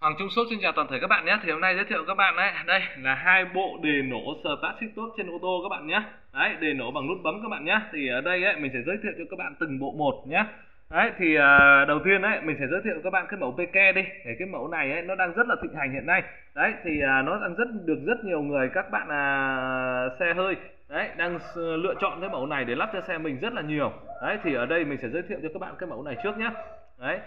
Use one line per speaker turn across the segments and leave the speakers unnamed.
Hoàng Trung Shop xin chào toàn thể các bạn nhé. Thì hôm nay giới thiệu các bạn đấy, đây là hai bộ đề nổ Start tốt trên ô tô các bạn nhé. Đấy, đề nổ bằng nút bấm các bạn nhé. Thì ở đây ấy, mình sẽ giới thiệu cho các bạn từng bộ một nhé. Đấy, thì đầu tiên đấy mình sẽ giới thiệu các bạn cái mẫu PK đi. Để cái mẫu này ấy, nó đang rất là thịnh hành hiện nay. Đấy, thì nó đang được rất nhiều người các bạn xe hơi đấy đang lựa chọn cái mẫu này để lắp cho xe mình rất là nhiều. Đấy, thì ở đây mình sẽ giới thiệu cho các bạn cái mẫu này trước nhé. Đấy,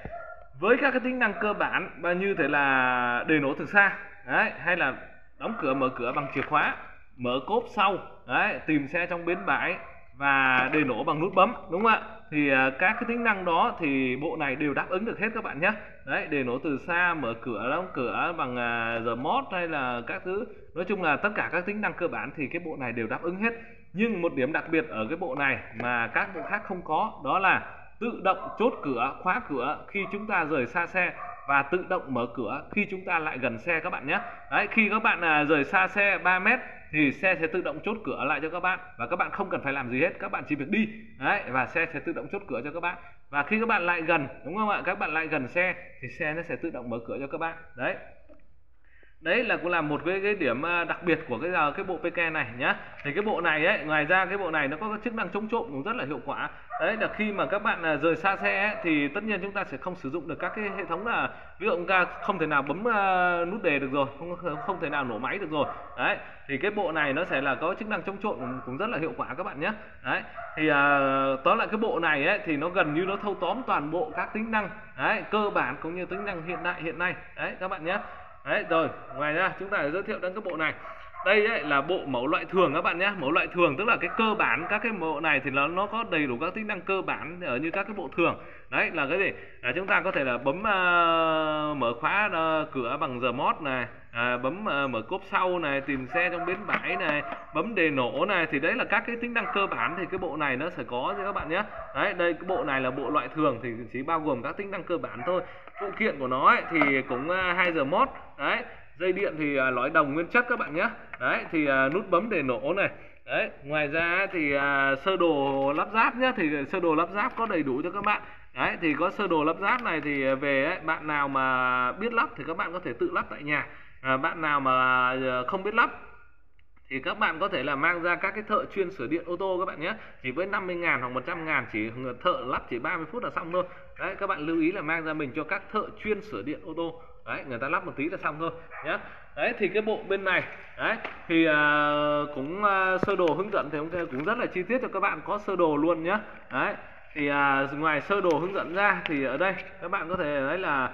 với các cái tính năng cơ bản và như thế là đề nổ từ xa đấy, hay là đóng cửa mở cửa bằng chìa khóa, mở cốp sau đấy, tìm xe trong bến bãi và đề nổ bằng nút bấm, đúng không ạ? Thì các cái tính năng đó thì bộ này đều đáp ứng được hết các bạn nhé. Đấy, đề nổ từ xa, mở cửa, đóng cửa bằng remote hay là các thứ, nói chung là tất cả các tính năng cơ bản thì cái bộ này đều đáp ứng hết. Nhưng một điểm đặc biệt ở cái bộ này mà các bộ khác không có, đó là tự động chốt cửa, khóa cửa khi chúng ta rời xa xe và tự động mở cửa khi chúng ta lại gần xe các bạn nhé. Đấy, khi các bạn rời xa xe 3 mét thì xe sẽ tự động chốt cửa lại cho các bạn và các bạn không cần phải làm gì hết, các bạn chỉ việc đi. Đấy, và xe sẽ tự động chốt cửa cho các bạn. Và khi các bạn lại gần, đúng không ạ? Các bạn lại gần xe thì xe nó sẽ tự động mở cửa cho các bạn. Đấy. Đấy là cũng là một cái điểm đặc biệt của cái bộ PK này nhá. Thì cái bộ này ấy, ngoài ra cái bộ này nó có cái chức năng chống trộm cũng rất là hiệu quả. Đấy là khi mà các bạn rời xa xe ấy, thì tất nhiên chúng ta sẽ không sử dụng được các cái hệ thống là ví dụ chúng ta không thể nào bấm nút đề được rồi, không thể nào nổ máy được rồi. Đấy, thì cái bộ này nó sẽ là có chức năng chống trộm cũng rất là hiệu quả các bạn nhé. Đấy, thì tóm lại cái bộ này ấy, thì nó gần như nó thâu tóm toàn bộ các tính năng đấy, cơ bản cũng như tính năng hiện nay đấy các bạn nhé. Đấy, rồi ngoài ra chúng ta giới thiệu đến cái bộ này. Đây ấy, là bộ mẫu loại thường các bạn nhé. Mẫu loại thường tức là cái cơ bản các cái bộ này thì nó có đầy đủ các tính năng cơ bản ở như các cái bộ thường. Đấy là cái gì? Chúng ta có thể là bấm mở khóa cửa bằng remote này, bấm mở cốp sau này, tìm xe trong bến bãi này, bấm đề nổ này, thì đấy là các cái tính năng cơ bản thì cái bộ này nó sẽ có cho các bạn nhé. Đấy, đây cái bộ này là bộ loại thường thì chỉ bao gồm các tính năng cơ bản thôi. Phụ kiện của nó ấy, thì cũng 2 giờ mod. Đấy, dây điện thì lõi đồng nguyên chất các bạn nhé. Đấy, thì nút bấm để nổ này. Đấy, ngoài ra thì sơ đồ lắp ráp nhé, thì sơ đồ lắp ráp có đầy đủ cho các bạn. Đấy, thì có sơ đồ lắp ráp này thì về ấy, bạn nào mà biết lắp thì các bạn có thể tự lắp tại nhà. Bạn nào mà không biết lắp thì các bạn có thể là mang ra các cái thợ chuyên sửa điện ô tô các bạn nhé. Chỉ với 50.000 hoặc 100.000 chỉ thợ lắp chỉ 30 phút là xong thôi. Đấy, các bạn lưu ý là mang ra mình cho các thợ chuyên sửa điện ô tô. Đấy, người ta lắp một tí là xong thôi nhé. Đấy, thì cái bộ bên này đấy thì cũng sơ đồ hướng dẫn thì cũng rất là chi tiết cho các bạn, có sơ đồ luôn nhé. Đấy, thì ngoài sơ đồ hướng dẫn ra thì ở đây các bạn có thể thấy là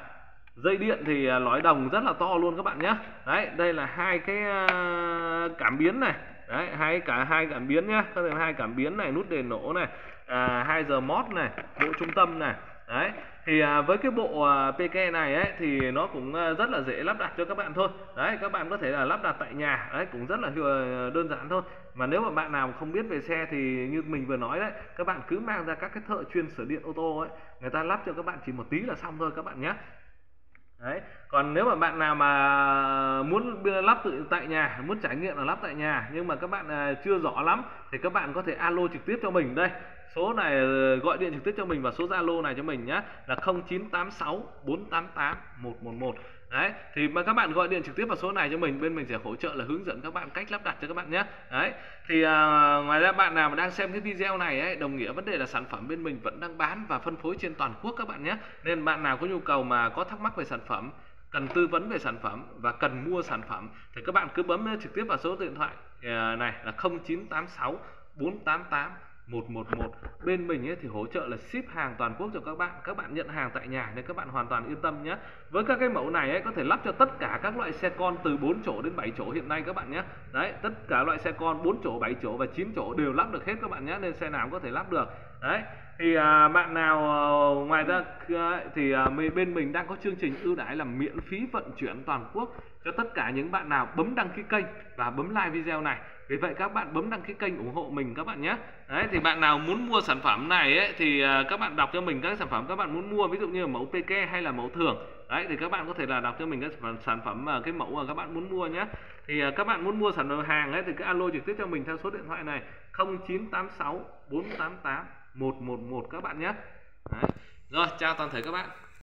dây điện thì lõi đồng rất là to luôn các bạn nhé. Đấy, đây là hai cái cảm biến này. Đấy, hai cảm biến nhá, có thể hai cảm biến này, nút đề nổ này, 2 giờ mod này, bộ trung tâm này. Đấy, thì với cái bộ PK này ấy thì nó cũng rất là dễ lắp đặt cho các bạn thôi. Đấy, các bạn có thể là lắp đặt tại nhà, đấy cũng rất là đơn giản thôi. Mà nếu mà bạn nào không biết về xe thì như mình vừa nói đấy, các bạn cứ mang ra các cái thợ chuyên sửa điện ô tô ấy, người ta lắp cho các bạn chỉ một tí là xong thôi các bạn nhé. Đấy, còn nếu mà bạn nào mà muốn lắp tự tại nhà, muốn trải nghiệm là lắp tại nhà nhưng mà các bạn chưa rõ lắm thì các bạn có thể alo trực tiếp cho mình đây. Số này gọi điện trực tiếp cho mình và số Zalo này cho mình nhé, là 0986 488 111. Đấy, thì mà các bạn gọi điện trực tiếp vào số này cho mình, bên mình sẽ hỗ trợ là hướng dẫn các bạn cách lắp đặt cho các bạn nhé. Đấy, thì ngoài ra bạn nào mà đang xem cái video này ấy, đồng nghĩa vấn đề là sản phẩm bên mình vẫn đang bán và phân phối trên toàn quốc các bạn nhé. Nên bạn nào có nhu cầu mà có thắc mắc về sản phẩm, cần tư vấn về sản phẩm và cần mua sản phẩm thì các bạn cứ bấm trực tiếp vào số điện thoại này là 0986 488 111. Bên mình ấy thì hỗ trợ là ship hàng toàn quốc cho các bạn nhận hàng tại nhà nên các bạn hoàn toàn yên tâm nhé. Với các cái mẫu này ấy có thể lắp cho tất cả các loại xe con từ 4 chỗ đến 7 chỗ hiện nay các bạn nhé. Đấy, tất cả loại xe con 4 chỗ, 7 chỗ và 9 chỗ đều lắp được hết các bạn nhé, nên xe nào cũng có thể lắp được. Đấy, thì bạn nào ngoài ra thì bên mình đang có chương trình ưu đãi là miễn phí vận chuyển toàn quốc cho tất cả những bạn nào bấm đăng ký kênh và bấm like video này. Vì vậy các bạn bấm đăng ký kênh ủng hộ mình các bạn nhé. Đấy, thì bạn nào muốn mua sản phẩm này ấy, thì các bạn đọc cho mình các sản phẩm các bạn muốn mua, ví dụ như là mẫu PK hay là mẫu thường. Đấy, thì các bạn có thể là đọc cho mình các sản phẩm cái mẫu mà các bạn muốn mua nhé. Thì các bạn muốn mua sản phẩm hàng ấy thì cứ alo trực tiếp cho mình theo số điện thoại này 0986 488 111 các bạn nhé. Đấy. Rồi, chào toàn thể các bạn.